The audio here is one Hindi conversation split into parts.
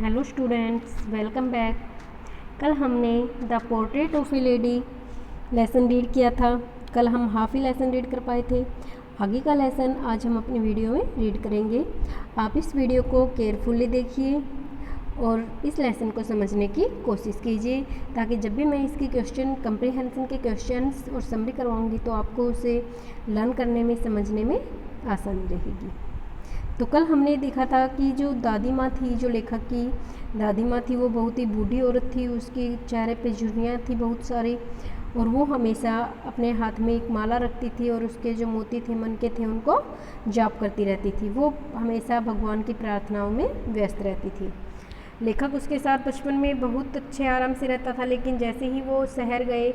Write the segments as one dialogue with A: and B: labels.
A: Hello students, welcome back. कल हमने the portrait of a lady lesson read किया था। कल हम हाफ ही लेसन रीड कर पाए थे। आगे का लेसन आज हम अपनी वीडियो में रीड करेंगे। आप इस वीडियो को केयरफुली देखिए और इस लेसन को समझने की कोशिश कीजिए, ताकि जब भी मैं इसकी क्वेश्चन कंप्रीहेंशन के क्वेश्चंस और समरी करवाऊंगी तो आपको उसे लर्न करने में, समझने में आसानी रहेगी। तो कल हमने देखा था कि जो दादी माँ थी, जो लेखक की दादी माँ थी, वो बहुत ही बूढ़ी औरत थी। उसके चेहरे पे झुर्रियाँ थी बहुत सारी, और वो हमेशा अपने हाथ में एक माला रखती थी और उसके जो मोती थे, मन के थे, उनको जाप करती रहती थी। वो हमेशा भगवान की प्रार्थनाओं में व्यस्त रहती थी। लेखक उसके साथ बचपन में बहुत अच्छे आराम से रहता था, लेकिन जैसे ही वो शहर गए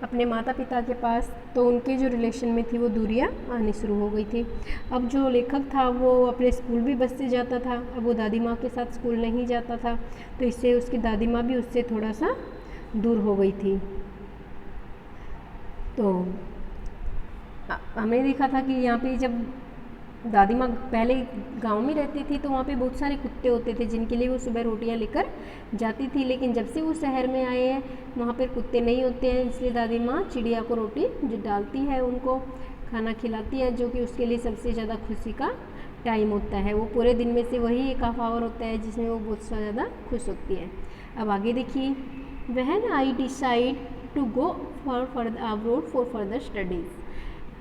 A: अपने माता पिता के पास, तो उनके जो रिलेशन में थी वो दूरियां आनी शुरू हो गई थी। अब जो लेखक था वो अपने स्कूल भी बस से जाता था, अब वो दादी माँ के साथ स्कूल नहीं जाता था, तो इससे उसकी दादी माँ भी उससे थोड़ा सा दूर हो गई थी। तो हमने देखा था कि यहाँ पे जब दादी माँ पहले गांव में रहती थी तो वहाँ पे बहुत सारे कुत्ते होते थे जिनके लिए वो सुबह रोटियाँ लेकर जाती थी। लेकिन जब से वो शहर में आए हैं वहाँ पर कुत्ते नहीं होते हैं, इसलिए दादी माँ चिड़िया को रोटी जो डालती है उनको खाना खिलाती है, जो कि उसके लिए सबसे ज़्यादा खुशी का टाइम होता है। वो पूरे दिन में से वही एक हाफ आवर होता है जिसमें वो बहुत ज़्यादा खुश होती है। अब आगे देखिए, when I decide to go for abroad for further studies.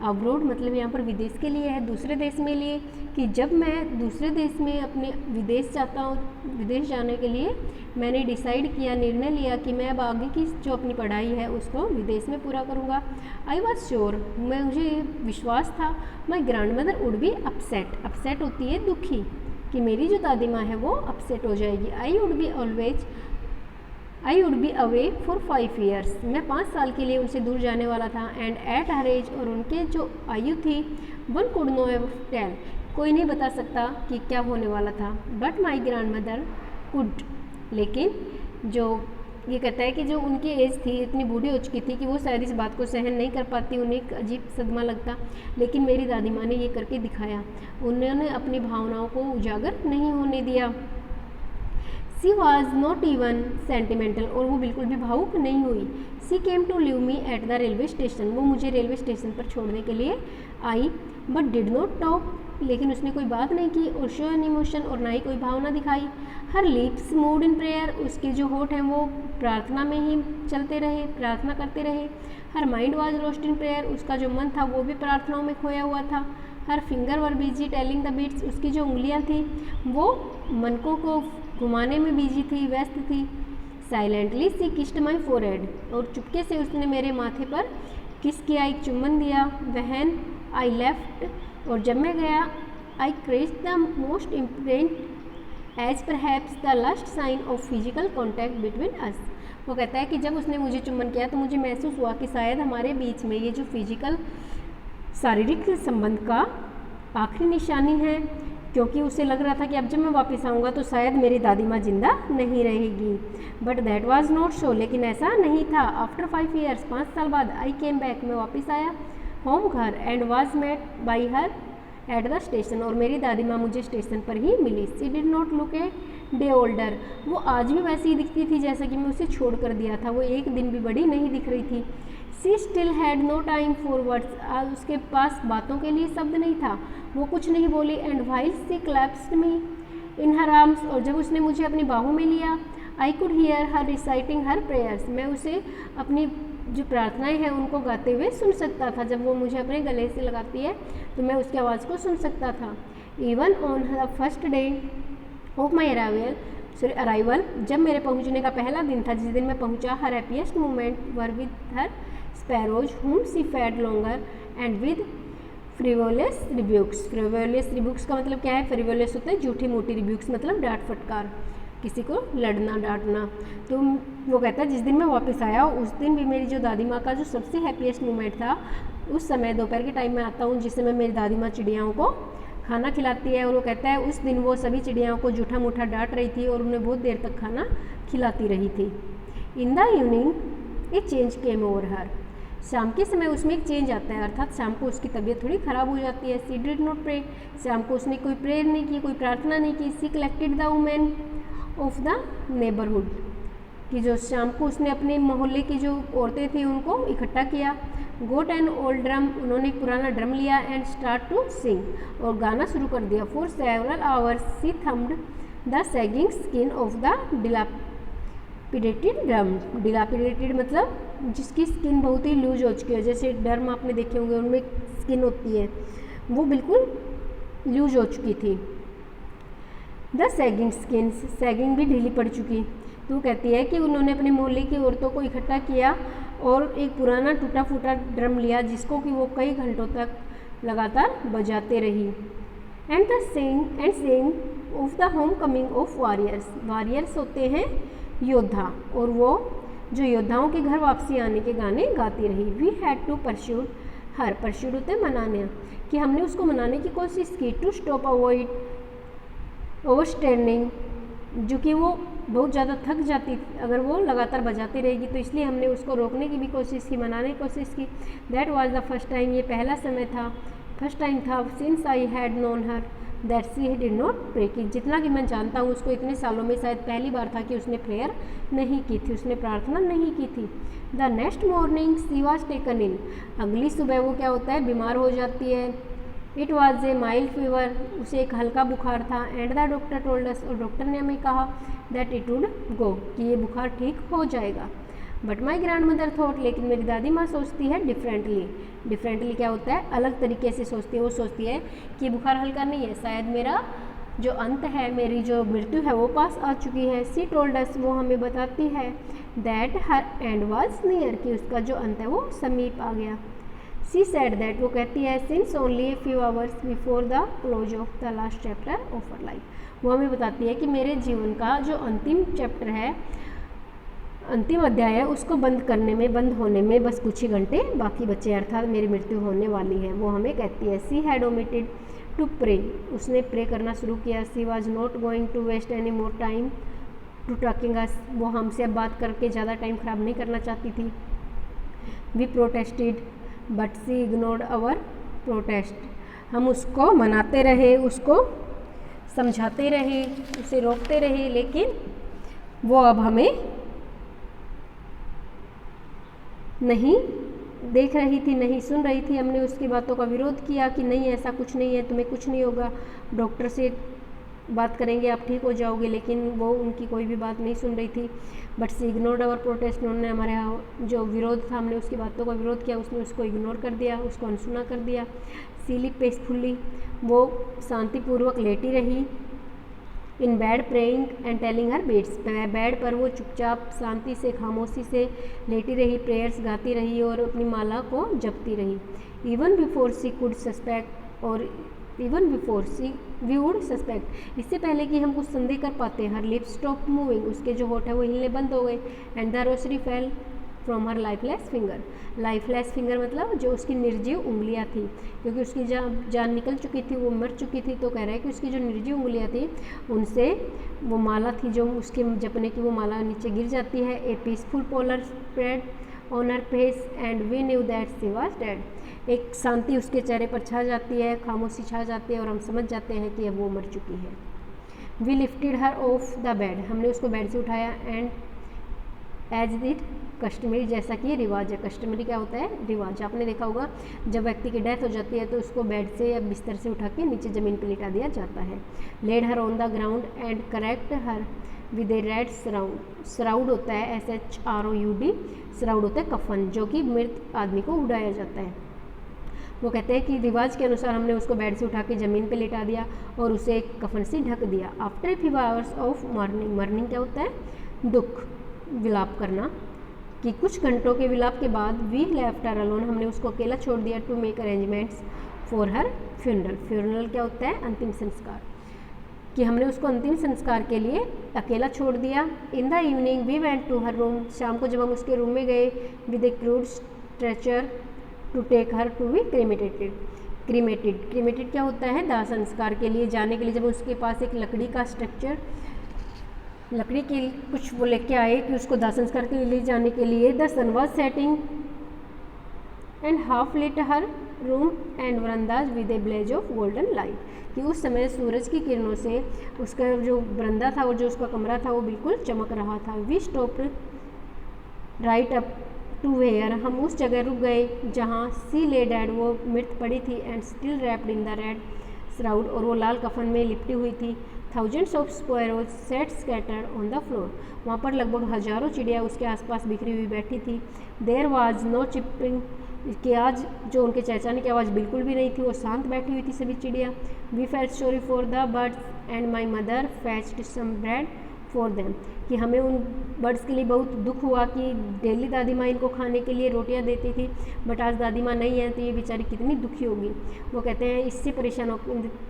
A: Abroad मतलब यहाँ पर विदेश के लिए है, दूसरे देश में लिए, कि जब मैं दूसरे देश में अपने विदेश जाता हूँ, विदेश जाने के लिए मैंने डिसाइड किया, निर्णय लिया कि मैं अब आगे की जो अपनी पढ़ाई है उसको विदेश में पूरा करूँगा। आई वॉज श्योर, मुझे विश्वास था, my grand mother would be upset. Upset होती है दुखी, कि मेरी जो दादी माँ है वो अपसेट हो जाएगी। I would be away for 5 years. मैं 5 साल के लिए उनसे दूर जाने वाला था। एंड एट हर एज, और उनके जो आयु थी, one could no ever tell, कोई नहीं बता सकता कि क्या होने वाला था। But my grandmother could, लेकिन जो ये कहता है कि जो उनकी एज थी, इतनी बूढ़ी हो चुकी थी कि वो शायद इस बात को सहन नहीं कर पाती, उन्हें एक अजीब सदमा लगता, लेकिन मेरी दादी माँ ने ये करके दिखाया। उन्होंने अपनी भावनाओं को उजागर नहीं होने दिया। She was not even sentimental, और वो बिल्कुल भी भावुक नहीं हुई। She came to leave me at the railway station, वो मुझे रेलवे स्टेशन पर छोड़ने के लिए आई। बट डिड नॉट टॉक, लेकिन उसने कोई बात नहीं की, और शो एन इमोशन, और ना ही कोई भावना दिखाई। हर लिप्स मूव्ड इन प्रेयर, उसके जो होठ हैं वो प्रार्थना में ही चलते रहे, प्रार्थना करते रहे। Her mind was lost in prayer, उसका जो मन था वो भी प्रार्थनाओं में खोया हुआ था। Her finger were busy telling the beads, उसकी जो उंगलियां थी वो मनकों को घुमाने में बिजी थी, व्यस्त थी। Silently she kissed my forehead, और चुपके से उसने मेरे माथे पर किस किया, एक चुम्बन दिया। वहन आई लेफ्ट, और जब मैं गया, आई क्रेस्ड the most important as perhaps the last sign of physical contact between us. वो कहता है कि जब उसने मुझे चुम्बन किया तो मुझे महसूस हुआ कि शायद हमारे बीच में ये जो फिजिकल शारीरिक संबंध का आखिरी निशानी है, क्योंकि उसे लग रहा था कि अब जब मैं वापस आऊँगा तो शायद मेरी दादी माँ जिंदा नहीं रहेगी। But that was not so, लेकिन ऐसा नहीं था। आफ्टर 5 ईयर्स, 5 साल बाद, आई केम बैक, मैं वापस आया होम घर, and was met by her at the station, और मेरी दादी माँ मुझे स्टेशन पर ही मिली। She did not look a day older, वो आज भी वैसी ही दिखती थी जैसा कि मैं उसे छोड़ कर दिया था। वो एक दिन भी बड़ी नहीं दिख रही थी। She still had no time for words, आज उसके पास बातों के लिए शब्द नहीं था, वो कुछ नहीं बोली। And while she clasped me in her arms, और जब उसने मुझे अपनी बाहों में लिया, I could hear her reciting her prayers, मैं उसे अपनी जो प्रार्थनाएं हैं उनको गाते हुए सुन सकता था। जब वो मुझे अपने गले से लगाती है तो मैं उसकी आवाज़ को सुन सकता था। Even on the first day of my arrival, जब मेरे पहुंचने का पहला दिन था, जिस दिन मैं पहुंचा, her happiest moment were with her sparrows whom she fed longer and with frivolous rebukes। frivolous rebukes का मतलब क्या है? frivolous होता है झूठी मोटी, rebukes मतलब डांट फटकार, किसी को लड़ना डांटना। तो वो कहता है जिस दिन मैं वापस आया उस दिन भी मेरी जो दादी माँ का जो सबसे हैप्पीएस्ट मोमेंट था, उस समय दोपहर के टाइम में आता हूँ जिस समय मेरी दादी माँ चिड़ियाओं को खाना खिलाती है, और वो कहता है उस दिन वो सभी चिड़ियाओं को झूठा मूठा डांट रही थी और उन्हें बहुत देर तक खाना खिलाती रही थी। इन the evening A change came over हर, शाम के समय उसमें एक चेंज आता है, अर्थात शाम को उसकी तबीयत थोड़ी ख़राब हो जाती है। सी डिड नॉट प्रे, शाम को उसने कोई प्रेयर नहीं की, कोई प्रार्थना नहीं की। She collected the women of the neighbourhood, कि जो शाम को उसने अपने मोहल्ले की जो औरतें थी उनको इकट्ठा किया। गोट एन ओल्ड ड्रम, उन्होंने एक पुराना ड्रम लिया एंड स्टार्ट टू सिंग, और गाना शुरू कर दिया। For several hours she thumped the sagging skin of the dilapidated drum. Dilapidated मतलब जिसकी स्किन बहुत ही लूज हो चुकी है, जैसे ड्रम आपने देखे होंगे उनमें स्किन होती है, वो बिल्कुल लूज हो चुकी थी। द सैगिंग स्किन, सैगिंग भी ढीली पड़ चुकी। तो कहती है कि उन्होंने अपने मोहल्ले की औरतों को इकट्ठा किया और एक पुराना टूटा फूटा ड्रम लिया जिसको कि वो कई घंटों तक लगातार बजाते रही। And saying of the home coming of warriors, warriors होते हैं योद्धा, और वो जो योद्धाओं के घर वापसी आने के गाने गाती रही। We had to persuade her, persuade होते हैं मनाने, कि हमने उसको मनाने की कोशिश की। टू स्टॉप अवॉइड ओवरस्टैंडिंग, जो कि वो बहुत ज़्यादा थक जाती अगर वो लगातार बजाती रहेगी, तो इसलिए हमने उसको रोकने की भी कोशिश की, मनाने की कोशिश की। That was the first time, ये पहला समय था, फर्स्ट टाइम था, since I had known her that she did not pray, कि जितना कि मैं जानता हूँ उसको इतने सालों में शायद पहली बार था कि उसने प्रेयर नहीं की थी, उसने प्रार्थना नहीं की थी। The next morning she was taken in, अगली सुबह वो क्या होता है, बीमार हो जाती है। It was a mild fever, उसे एक हल्का बुखार था। And the doctor told us, और डॉक्टर ने हमें कहा दैट इट वुड गो, कि ये बुखार ठीक हो जाएगा। But my grand mother thought, लेकिन मेरी दादी माँ सोचती है डिफरेंटली। डिफरेंटली क्या होता है, अलग तरीके से सोचती है। वो सोचती है कि बुखार हल्का नहीं है, शायद मेरा जो अंत है, मेरी जो मृत्यु है वो पास आ चुकी है। सी टोल्ड अस, वो हमें बताती है that her and was near, कि उसका जो अंत है वो समीप आ गया। सी सेड दैट, वो कहती है since only a few hours before the close of the last chapter of our life, वो हमें बताती है कि मेरे जीवन का जो अंतिम चैप्टर है, अंतिम अध्याय है, उसको बंद होने में बस कुछ ही घंटे बाकी बचे, अर्थात मेरी मृत्यु होने वाली है, वो हमें कहती है। She had omitted to pray, उसने प्रे करना शुरू किया। She was not going to waste any more time to talking us, वो हमसे अब बात करके ज़्यादा टाइम ख़राब नहीं करना चाहती थी। We protested but she ignored our protest, हम उसको मनाते रहे, उसको समझाते रहे, उसे रोकते रहे, लेकिन वो अब हमें नहीं देख रही थी, नहीं सुन रही थी। हमने उसकी बातों का विरोध किया कि नहीं ऐसा कुछ नहीं है, तुम्हें कुछ नहीं होगा, डॉक्टर से बात करेंगे आप ठीक हो जाओगे, लेकिन वो उनकी कोई भी बात नहीं सुन रही थी। But she ignored our protest, उन्होंने हमारे जो विरोध था, हमने उसकी बातों का विरोध किया, उसने उसको इग्नोर कर दिया, उसको अनसुना कर दिया। सीली पेसफुली, वो शांतिपूर्वक लेटी रही। In bed praying and telling her beds, bed पर वो चुपचाप शांति से खामोशी से लेटी रही, प्रेयर्स गाती रही और अपनी माला को जपती रही। Even before she could suspect, और even before she we would suspect, इससे पहले कि हम कुछ संदेह कर पाते हैं। हर लिप्स स्टॉप मूविंग, उसके जो होठ है वो हिलने बंद हो गए। And the Rossari fell from her lifeless finger, lifeless finger मतलब जो उसकी निर्जीव उंगलियां थी, क्योंकि उसकी जान निकल चुकी थी, वो मर चुकी थी, तो कह रहा है कि उसकी जो निर्जीव उंगलियां थी उनसे वो माला थी जो उसके जपने की, वो माला नीचे गिर जाती है। A peaceful pallor spread on her face and we knew that she was dead, एक शांति उसके चेहरे पर छा जाती है, खामोशी छा जाती है और हम समझ जाते हैं कि अब वो मर चुकी है। We lifted her off the bed, हमने उसको बेड से उठाया। एंड एज इट कस्टमरी, जैसा कि रिवाज है। कस्टमरी क्या होता है, रिवाज। आपने देखा होगा जब व्यक्ति की डेथ हो जाती है तो उसको बेड से या बिस्तर से उठा के नीचे ज़मीन पर लिटा दिया जाता है। Laid her on the ground and correct her with a red shroud, shroud होता है SHROUD, श्राउड होता है कफन, जो कि मृत आदमी को उड़ाया जाता है। वो कहते हैं कि रिवाज के अनुसार हमने उसको बेड से उठा के ज़मीन पे लेटा दिया और उसे एक कफन से ढक दिया। After 5 hours of morning, morning क्या होता है, दुख, विलाप करना, कि कुछ घंटों के विलाप के बाद वी लेफ्ट हर अलोन, हमने उसको अकेला छोड़ दिया। To make arrangements for her funeral, funeral क्या होता है, अंतिम संस्कार, कि हमने उसको अंतिम संस्कार के लिए अकेला छोड़ दिया। In the evening we went to her room, शाम को जब हम उसके रूम में गए, with a crude stretcher to take her to be cremated, cremated क्या होता है, दाह संस्कार के लिए जाने के लिए। जब उसके पास एक लकड़ी का स्ट्रक्चर, लकड़ी की कुछ वो लेके आए कि उसको दाह संस्कार के लिए जाने के लिए। The sun was setting and half lit her room and verandas with a blaze of golden light, कि उस समय सूरज की किरणों से उसका जो बरंदा था और जो उसका कमरा था वो बिल्कुल चमक रहा था। We stopped right up to where, हम उस जगह रुक गए जहाँ सी ले डेड, वो मृत पड़ी थी, and still wrapped in the red shroud, और वो लाल कफन में लिपटी हुई थी। Thousands of sparrows sat scattered on the floor, वहाँ पर लगभग हजारों चिड़िया उसके आसपास बिखरी हुई बैठी थी। देयर वाज नो चिपिंग, कि आज जो उनके चहचहाने की आवाज़ बिल्कुल भी नहीं थी, वो शांत बैठी हुई थी सभी चिड़िया। We felt sorry for the birds and my mother fetched some bread for them, कि हमें उन बर्ड्स के लिए बहुत दुख हुआ कि डेली दादी माँ इनको खाने के लिए रोटियां देती थी, बट आज दादी माँ नहीं है तो ये बेचारी कितनी दुखी होगी। वो कहते हैं इससे परेशान हो,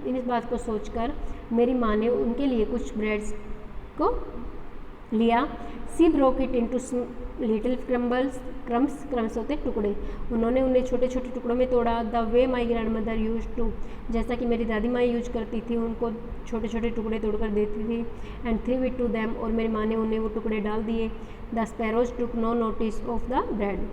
A: इस बात को सोचकर मेरी माँ ने उनके लिए कुछ ब्रेड्स को लिया। She broke it into little crumbs होते टुकड़े, उन्होंने उन्हें छोटे छोटे टुकड़ों में तोड़ा। The way my grandmother use to, जैसा कि मेरी दादी माँ यूज करती थी, उनको छोटे छोटे टुकड़े तोड़कर देती थी। And threw it to them, और मेरी माँ ने उन्हें वो टुकड़े डाल दिए। The sparrows took no notice of the bread,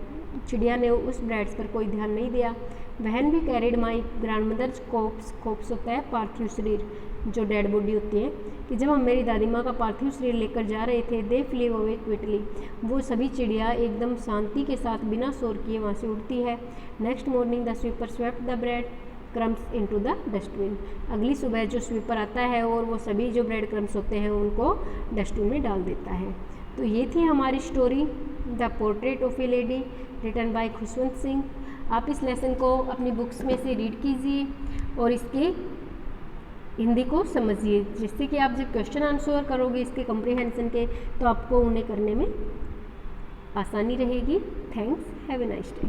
A: चिड़िया ने उस ब्रेड्स पर कोई ध्यान नहीं दिया। When we carried my grandmother's corpse होता है पार्थिव शरीर, जो डेड बॉडी होती है, कि जब हम मेरी दादी माँ का पार्थिव शरीर लेकर जा रहे थे, दे फ्ली अवे क्विकली, वो सभी चिड़िया एकदम शांति के साथ बिना शोर किए वहाँ से उड़ती है। Next morning the sweeper swept the bread crumbs into the dustbin, अगली सुबह जो स्वीपर आता है और वो सभी जो ब्रेड क्रम्स होते हैं उनको डस्टबिन में डाल देता है। तो ये थी हमारी story the portrait of a lady written by Khushwant Singh. आप इस लेसन को अपनी बुक्स में से रीड कीजिए और इसके हिंदी को समझिए, जिससे कि आप जब क्वेश्चन आंसर करोगे इसके कॉम्प्रिहेंशन के, तो आपको उन्हें करने में आसानी रहेगी। Thanks, have a nice day.